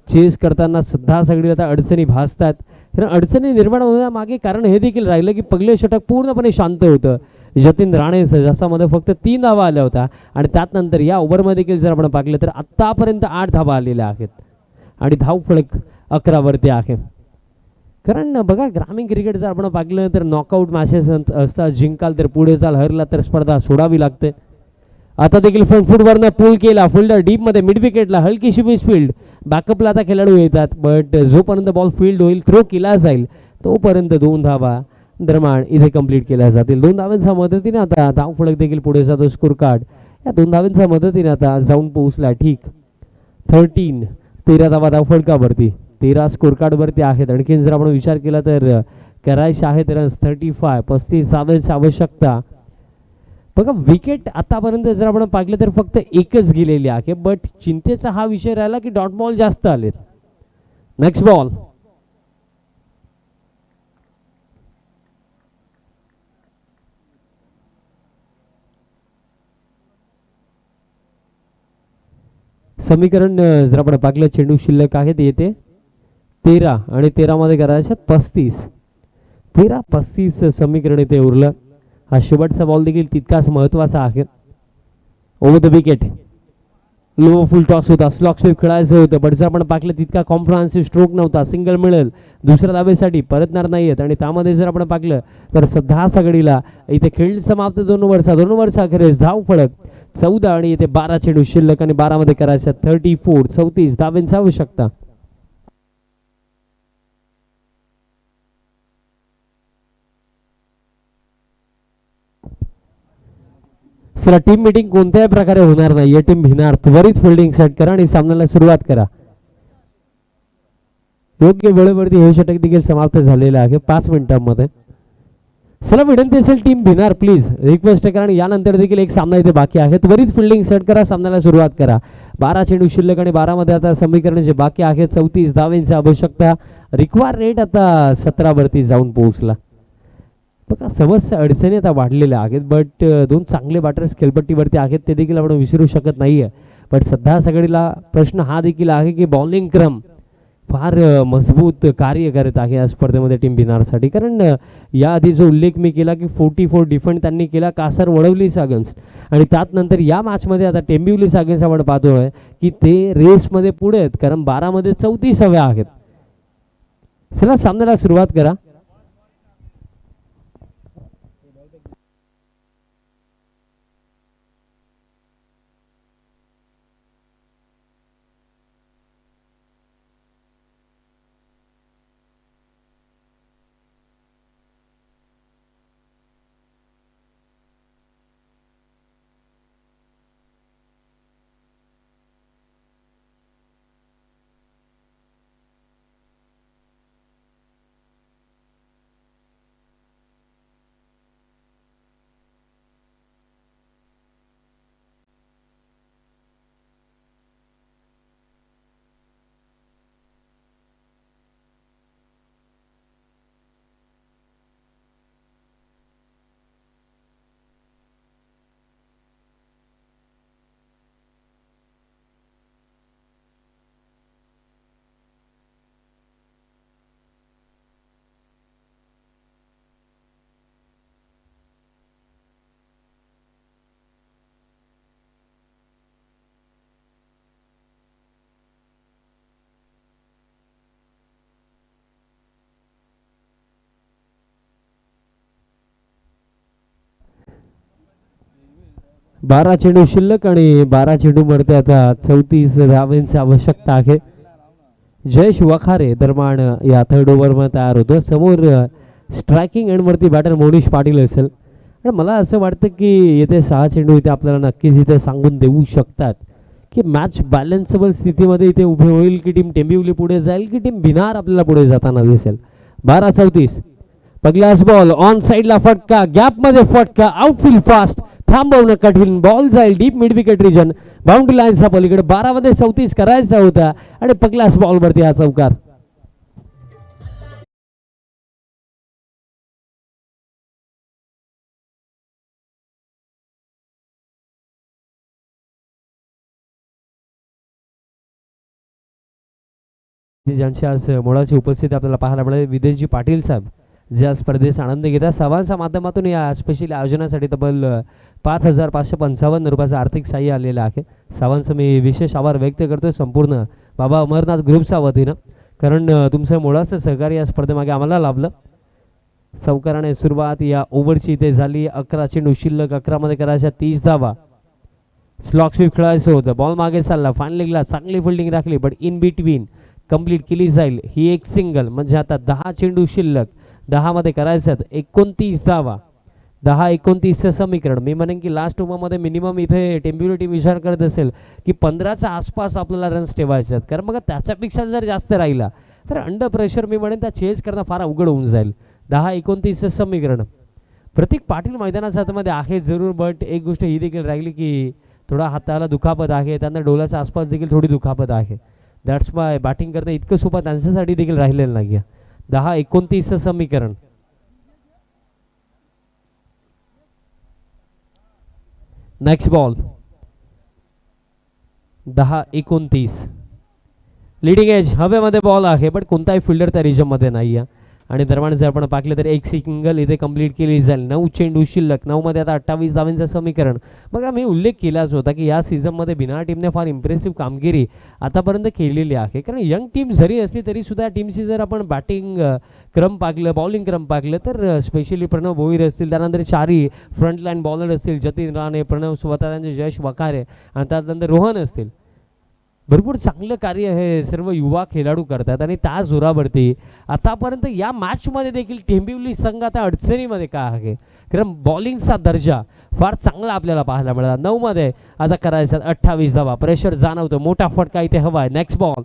चेस करताना सुद्धा सगळी आता अडचणी भासतात. कारण अडचणी निर्माण होण्यामागे कारण हे देखील राहिलं की पहिले षटक पूर्णपणे शांत होतं. जतीन राणे जसामध्ये फक्त 3 धावा आल्या होत्या आणि त्यानंतर या ओव्हरमध्ये देखील जर आपण पाहिलं तर आत्तापर्यंत 8 धावा आलेल्या आहेत आणि धावफलक 11 वरती आहे. कारण बघा, ग्रामीण क्रिकेट जर आपण पाहिलं तर नॉकआउट मॅचेस असतात. जिंकाल तर पुढे चाल, हरला तर स्पर्धा सोडावी लागते. आता देखील फ्रंट फूटवरनं पूल केला, फिल्डर डीप मध्ये मिड विकेटला हलकीशी मिसफिल्ड. बॅकअपला आता खेळाडू येतात, बट जोपर्यंत बॉल फील्ड होईल, थ्रो केला जाईल तोपर्यंत 2 धावा दरम्यान इथे कंप्लीट केल्या जातील. 2 धावांच्या मदतीने आता धावफलक देखील पुढे जातो. स्कोर कार्ड या 2 धावांच्या मदतीने आता जाऊन पोहोचला. ठीक 13 धावा धावफलकावरती, 13 स्कोर कार्ड वरती आहेत. आणखीन जर आपण विचार केला तर करायचे आहेत रन्स 35 धावांची आवश्यकता. बघा, विकेट आतापर्यंत जर आपण पाहिलं तर फक्त एकच गेलेली आहे, बट चिंतेचा हा विषय राहिला की डॉट बॉल जास्त आलेत. Next ball. समीकरण जर आपण पाहिलं, चेंडू शिल्लक आहेत येते 13 आणि 13 मध्ये करायचे 35. 13-35 समीकरण इथे उरलं. हा शेवटचा बॉल देखील तितकाच महत्वाचा आहे. Over the wicket, low full toss होता, स्लॉक स्वीप खेळायचं होतं, बट जर आपण पाहिलं तितका कॉम्प्रिहेन्सिव्ह स्ट्रोक नव्हता. सिंगल मिळेल, दुसऱ्या धावेसाठी परतणार नाहीयेत. आणि त्यामध्ये जर आपण पाहिलं तर सध्या सगळीला इथे खेळ समाप्त 2 ओव्हरचा अखेरीस धावफलक 14 आणि इथे 12 चेंडू शिल्लक आणि 12 मध्ये करायच्या 34 धावांची आवश्यकता. चला, टीम मीटिंग कोणत्याही प्रकारे होणार नाही. टीम भिणार. त्वरित फिल्डिंग सेट करा आणि सामन्याला सुरुवात करा. योग्य वेळेवरती हे षटक देखील समाप्त झालेलं आहे 5 मिनिटांमध्ये. चला, विनंती असेल टीम भिनार प्लीज रिक्वेस्ट करा. आणि यानंतर देखील एक सामना इथे बाकी आहे. त्वरित फिल्डिंग सेट करा, सामन्याला सुरुवात करा. 12 चेंडू शिल्लक आणि 12 मध्ये आता समीकरण जे बाकी आहे 34 धावांची आवश्यकता. रिक्वायर रेट आता 17 वरती जाऊन पोहोचला. बघा, समस्या अडचणी आता वाढलेल्या आहेत, बट 2 चांगले बॅटर्स खेळपट्टीवरती आहेत, ते देखील आपण विसरू शकत नाहीये. बट सध्या सगळीला प्रश्न हा देखील आहे की बॉलिंग क्रम फार मजबूत कार्य करत आहे या स्पर्धेमध्ये टीम भिनारसाठी. कारण याआधी जो उल्लेख मी केला की 44 डिफेंड त्यांनी केला कासर वडवली अगेन्स्ट, आणि त्यानंतर या मॅचमध्ये आता टेंबिवली अगेन्स्ट आपण पाहतोय की ते रेसमध्ये पुढे आहेत, कारण 12 मध्ये 34 हव्या आहेत. चला, सामन्याला सुरुवात करा. 12 चेंडू शिल्लक आणि 12 चेंडूवरती आता 34 धावांची आवश्यकता आहे. जयेश वखारे दरम्यान या थर्ड ओव्हरमध्ये तयार होतो. समोर स्ट्रायकिंग एंडवरती बॅटर मोनिश पाटील असेल. आणि मला असं वाटतं की येथे 6 चेंडू इथे आपल्याला नक्कीच इथे सांगून देऊ शकतात की मॅच बॅलन्सेबल स्थितीमध्ये इथे उभे होईल की टीम टेंबिवली पुढे जाईल की टीम भिनार आपल्याला पुढे जाताना दिसेल. 12-34 पगलास बॉल ऑन साइडला फटका, गॅपमध्ये फटका, आउटफील्ड फास्ट, थांबवणं कठीण, बॉल जाईल deep mid wicket region, boundary लाईनच्या पलीकडे. 12 मध्ये 34 करायचा होता आणि पगलास बॉलवरती हा चौकार. ज्यांची आज मुळाची उपस्थिती आपल्याला पाहायला मिळेल विदेशजी पाटील साहेब, जे या स्पर्धेचा आनंद घेतात. सर्वांच्या माध्यमातून या स्पेशली आयोजनासाठी तब्बल 5,555 रुपयाचं आर्थिक सहाय्य आलेलं आहे. सर्वांचं मी विशेष आभार व्यक्त करतोय संपूर्ण बाबा अमरनाथ ग्रुपच्या वतीनं, कारण तुमचं मुळाचं सहकार्य या स्पर्धेमागे आम्हाला लाभलं. चौकाराने सुरुवात या ओव्हरची इथे झाली. 11 चेंडू शिल्लक, 11 मध्ये करायच्या 30 धावा. स्लॉक स्वीप खेळायचं होतं, बॉल मागे चालला, फाईन लेगला चांगली फिल्डिंग राखली, बट इन बिटवीन कंप्लीट केली जाईल ही एक सिंगल. म्हणजे आता 10 चेंडू शिल्लक, 10 मध्ये करायच्यात 29 धावा. 10-29 समीकरण. मी म्हणेन की लास्ट ओव्हरमध्ये मिनिमम इथे टेंबिवली टीम विचार करत असेल की 15च्या आसपास आपल्याला रन्स ठेवायचे आहेत, कारण मग त्याच्यापेक्षा जर जास्त राहिला तर अंडर प्रेशर मी म्हणेन त्या चेस करणं फार अवघड होऊन जाईल. 10-29 समीकरण. प्रतीक पाटील मैदानाच्या हातामध्ये आहे जरूर, बट एक गोष्ट ही देखील राहिली की थोडा हाताला दुखापत आहे, त्यांना डोळ्याच्या आसपास देखील थोडी दुखापत आहे. दॅट्स वाय बॅटिंग करणं इतकं सोपं त्यांच्यासाठी देखील राहिलेलं नाही आहे. 10-29 समीकरण. Next ball 10-29. लिडिंग एज हवेमध्ये बॉल आहे, पण कोणताही फिल्डर त्या रिजनमध्ये नाही आहे. आणि दरम्यान जर आपण पाहिलं तर एक सिंगल इथे कंप्लीट केली जाईल. 9 चेंडू शिल्लक, 9 मध्ये आता 28 धावांचं समीकरण. मग आम्ही उल्लेख केलाच होता की या सीझनमध्ये बिनार टीमने फार इम्प्रेसिव्ह कामगिरी आतापर्यंत केलेली आहे, कारण यंग टीम जरी असली तरी सुद्धा टीमची जर आपण बॅटिंग क्रम पाहिलं, बॉलिंग क्रम पाहिलं तर स्पेशली प्रणव भोईर असतील, त्यानंतर चारी फ्रंटलाईन बॉलर असतील, जतीन राणे, प्रणव स्वतः त्यांचे जयेश वखारे आणि त्यानंतर रोहन असतील. भरपूर चांगलं कार्य हे सर्व युवा खेळाडू करतात आणि त्या जोरावरती आतापर्यंत या मॅचमध्ये देखील टेंबिवली संघ आता अडचणीमध्ये का आहे, कारण बॉलिंगचा दर्जा फार चांगला आपल्याला पाहायला मिळाला. 9 मध्ये आता करायचं 28 धावा. प्रेशर जाणवतं, मोठा फटका इथे हवा आहे. नेक्स्ट बॉल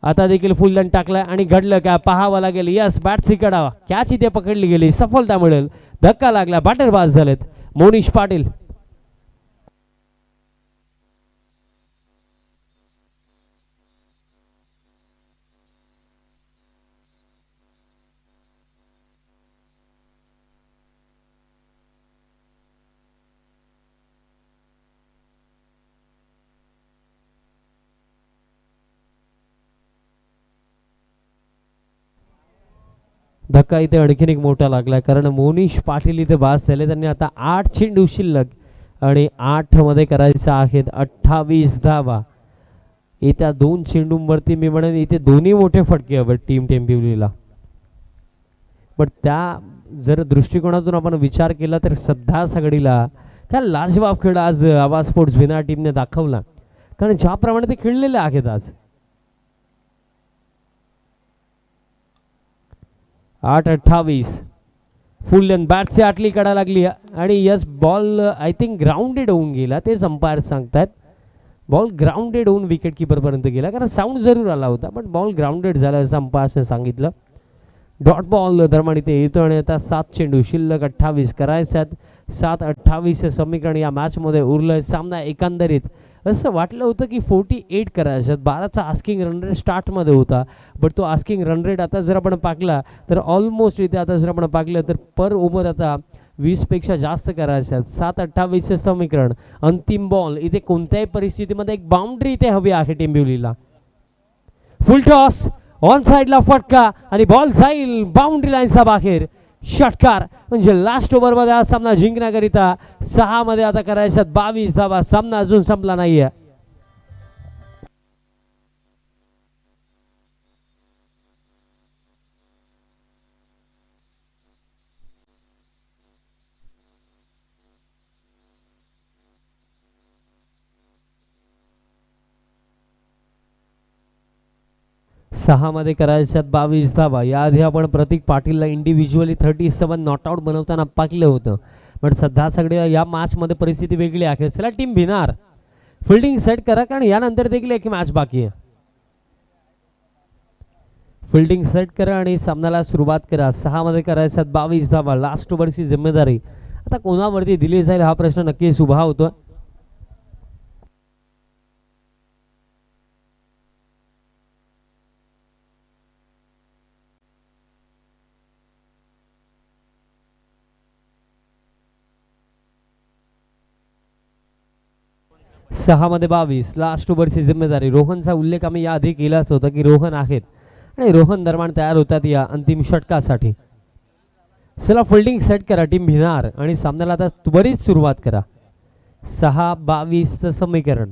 आता देखील फुल रन टाकलाय आणि घडलं काय पाहावं लागेल. यस, बॅट सिकडावा, कॅच इथे पकडली गेली, सफलता मिळेल. धक्का लागला, बॅटर बाद झालेत मोनिश पाटील. धक्का इथे आणखीन एक मोठा लागलाय, कारण मोनिश पाटील इथे बास झाले. त्यांनी आता 8 चेंडू शिल्लक आणि 8 मध्ये करायचं आहेत 28 धावा. येत्या 2 चेंडूंवरती मी म्हणेन इथे दोन्ही मोठे फटके हवे टीम टेंबिवलीला. पण त्या जर दृष्टिकोनातून आपण विचार केला तर सध्या सगळीला काय लाजवाब खेळ आज आवाज स्पोर्ट्स बिनार टीमने दाखवला, कारण ज्याप्रमाणे ते खेळलेले आहेत आज. 8-28 फुल रन. बॅटची आटली कडा लागली आणि yes, ball I think grounded होऊन गेला, ते अंपायर सांगतात. बॉल ग्राउंडेड होऊन विकेट किपर पर्यंत गेला, कारण साऊंड जरूर आला होता, पण बॉल ग्राउंडेड झाला असं अंपायरने सांगितलं. डॉट बॉल दरम्यान इथे येतो आणि आता 7 चेंडू शिल्लक 28 करायच्यात. 7-28 समीकरण या मॅचमध्ये उरलं. सामना एकंदरीत असं वाटलं होतं की 48 करायच्यात. 12चा आस्किंग रन रेट स्टार्टमध्ये होता, बट तो आस्किंग रन रेट आता जर आपण पाहिला तर ऑलमोस्ट इथे आता जर आपण पाहिलं तर पर ओव्हर आता 20 पेक्षा जास्त करायच्यात. 7-28 समीकरण. अंतिम बॉल इथे कोणत्याही परिस्थितीमध्ये एक बाउंड्री इथे हवी आहे टेंबिवलीला. फुल टॉस, ऑन साइडला फटका आणि बॉल जाईल बाउंड्री लाईनचा बाहेर. षटकार म्हणजे लास्ट ओव्हरमध्ये हा सामना जिंकण्याकरिता 6 मध्ये आता करायच्यात 22 धावा. सामना अजून संपला नाहीये. 6 मध्ये करायच्यात 22 धावा. याआधी आपण प्रतीक पाटीलला इंडिव्हिज्युअली 37 नॉट आउट बनवताना पाहिलं होतं, पण सध्या सगळे या मॅच मध्ये परिस्थिती वेगळी आहे. चला टीम भिनार फिल्डिंग सेट करा, कारण यानंतर देखील एक मॅच बाकी आहे. फिल्डिंग सेट करा आणि सामन्याला सुरुवात करा. 6 मध्ये करायच्यात 22 धावा. लास्ट ओव्हरची जिम्मेदारी आता कोणावरती दिली जाईल हा प्रश्न नक्कीच उभा होतो. 6 मध्ये 22 लास्ट ओव्हरची जिम्मेदारी. रोहनचा उल्लेख आम्ही याआधी केलाच होता की रोहन आहेत आणि रोहन दरम्यान तयार होतात या अंतिम षटकासाठी. चला फिल्डिंग सेट करा टीम भिनार आणि सामन्याला आता त्वरित सुरुवात करा. 6-22 समीकरण.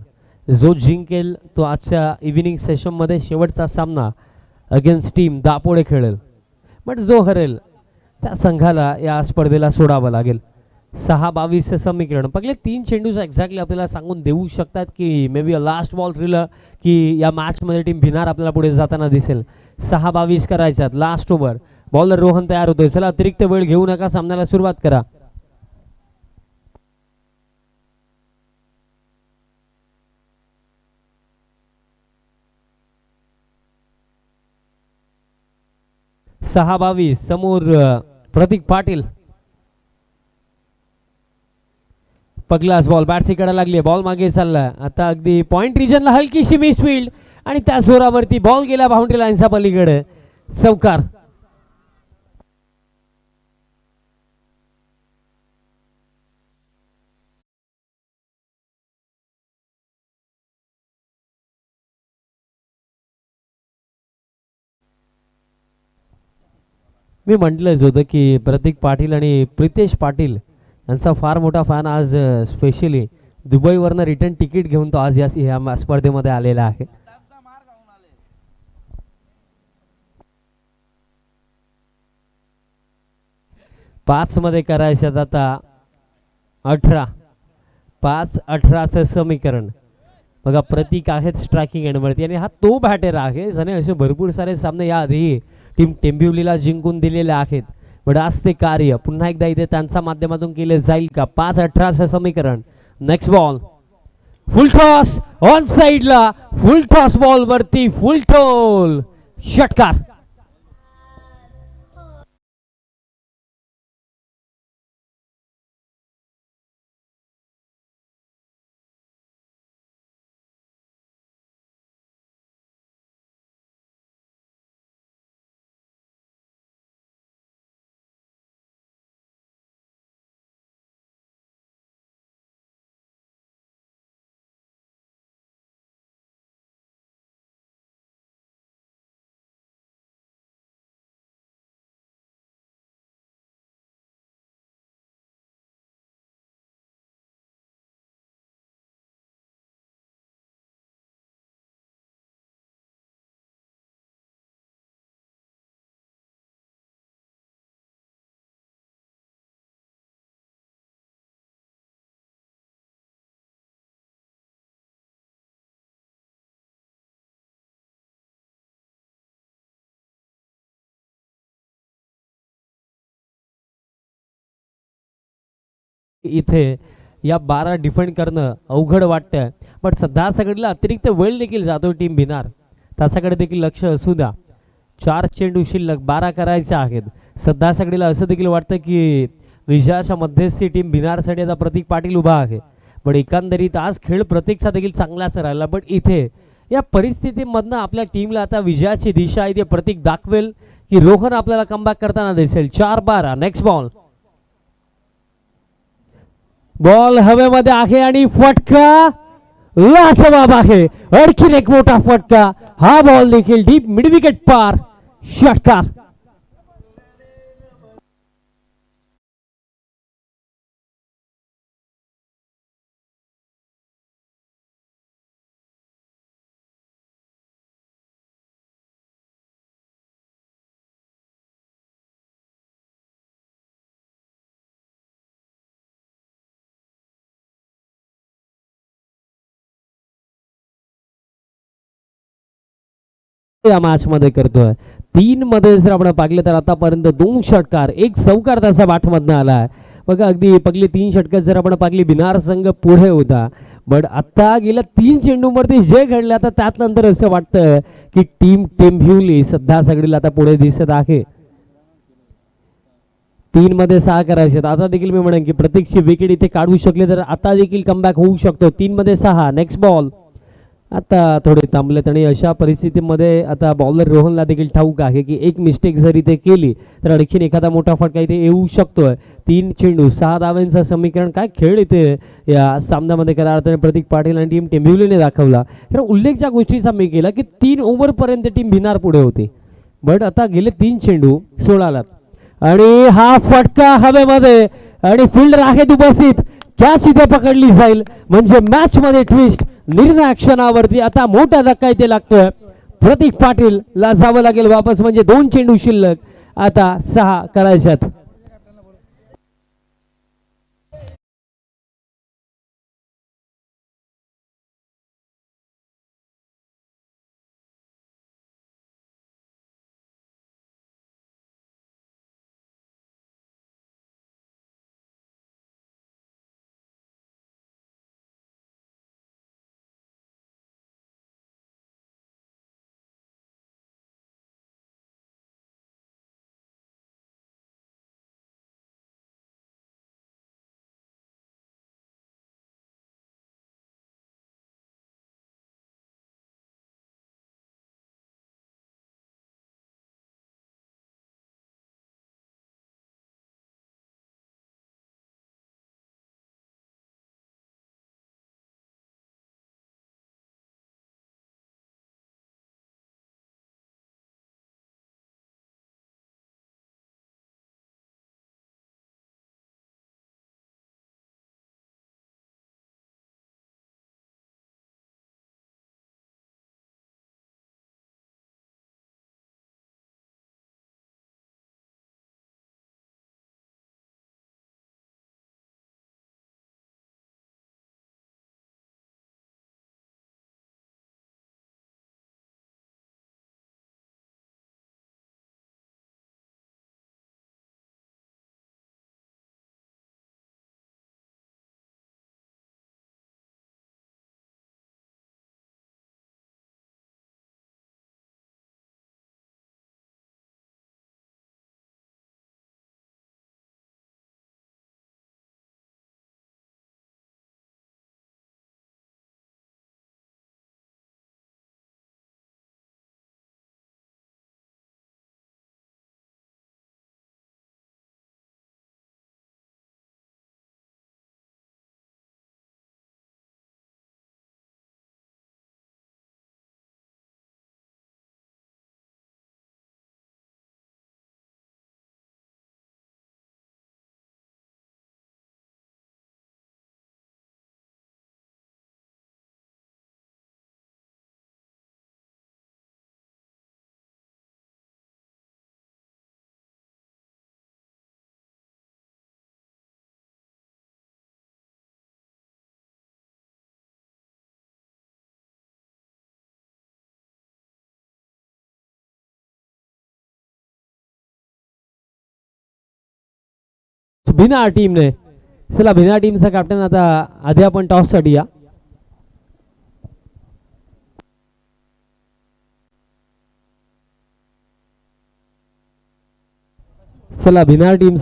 जो जिंकेल तो आजच्या इव्हिनिंग सेशनमध्ये शेवटचा सामना अगेन्स्ट टीम दापोडे खेळेल, बट जो हरेल त्या संघाला या स्पर्धेला सोडावं लागेल. 6-22 समीकरण. पहिले 3 चेंडूच एक्झॅक्टली आपल्याला सांगून देऊ शकतात की may be last ball thriller की या मॅचमध्ये टीम भिनार आपल्याला पुढे जाताना दिसेल. 6-22 करायच्यात. Last over. बॉलर रोहन तयार होतोय. चला अतिरिक्त वेळ घेऊ नका, सामन्याला सुरुवात करा. सहा 22 समोर प्रतीक पाटील. पगलास बॉल बॅट्सीकडे लागली. बॉल मागे चालला. आता अगदी पॉइंट रिजनला हलकीशी मिस फील्ड आणि त्या जोरावरती बॉल गेला बाउंड्री लाईनच्या पलीकडे. चौकार. मी म्हटलंच होतं की प्रतीक पाटील आणि प्रितेश पाटील यांचा फार मोठा फॅन आज स्पेशली दुबईवरनं रिटर्न तिकीट घेऊन तो आज या स्पर्धेमध्ये आलेला आहे. पाच मध्ये करायच्यात आता 18. 5-18 समीकरण. बघा प्रतीक आहेत स्ट्रायकिंग एंडवरती आणि हा तो बॅटर आहे ज्याने असे भरपूर सारे सामने याआधी टीम टेंबिवलीला जिंकून दिलेले आहेत, पण आज ते कार्य पुन्हा एकदा इथे त्यांच्या माध्यमातून केले जाईल का? 5-18 समीकरण. Next ball full toss on साइडला. फुल टॉस बॉल वरती फुल टोल षटकार. इथे या 12 डिफेंड करणं अवघड वाटतंय, पण सध्या सगळीला अतिरिक्त वेळ देखील जातो टीम भिनार. त्याच्याकडे देखील लक्ष असू द्या. 4 चेंडू शिल्लक 12 करायचे आहेत. सध्या सगळीला असं देखील वाटतं की विजयाच्या मध्यस्थी टीम भिनारसाठी आता प्रतीक पाटील उभा आहे, पण एकंदरीत आज खेळ प्रतीकचा देखील चांगलाच राहिला. पण इथे या परिस्थितीमधनं आपल्या टीमला आता विजयाची दिशा आहे ते प्रतीक दाखवेल की रोहन आपल्याला कमबॅक करताना दिसेल. 4-12. Next ball. बॉल हवेमध्ये आहे आणि फटका लाजवाब आहे. आणखीन एक मोठा फटका. हा बॉल देखील डीप मिड विकेट पार. षटकार. या मॅच मध्ये करतोय. 3 मध्ये जर आपण पाहिलं तर आतापर्यंत 2 षटकार, 1 चौकार त्याचा बॅटमधनं आलाय. बघा अगदी पगले 3 षटकार जर आपण पाहिली बिनार संघ पुढे होता, बट आता गेल्या 3 चेंडूंवरती जे घडलं आता त्यात नंतर असं वाटतं की टीम टेंभुर्ली सध्या सगळीला आता पुढे दिसत आहे. 3 मध्ये 6 करायचे. आता देखील मी म्हणेन की प्रतीकची विकेट इथे काढू शकले तर आता देखील कमबॅक होऊ शकतो. 3 मध्ये 6. Next ball. आता थोडे थांबलेत आणि अशा परिस्थितीमध्ये आता बॉलर रोहनला देखील ठाऊक आहे की एक मिस्टेक जर इथे केली तर आणखीन एखादा मोठा फटका इथे येऊ शकतोय. 3 चेंडू 6 धावांचं समीकरण. काय खेळ इथे या सामन्यामध्ये खऱ्या अर्थाने प्रतीक पाटील आणि टीम टेंभुर्लीने दाखवला. तर उल्लेख ज्या गोष्टीचा मी केला की 3 ओव्हरपर्यंत टीम भिनार पुढे होती, बट आता गेले 3 चेंडू 16 आणि हा फटका हवेमध्ये आणि फिल्डर आहेत उपस्थित. कॅच इथे पकडली जाईल म्हणजे मॅच मध्ये ट्विस्ट. निर्णय क्षणावरती आता मोठा धक्का इथे लागतोय. प्रतीक पाटील ला जावं लागेल वापस म्हणजे 2 चेंडू शिल्लक. आता 6 करायच्यात. भिना टीमने चला भिना टीमचा कॅप्टन आता आधी आपण टॉस साठी या. चला भिनार टीमचा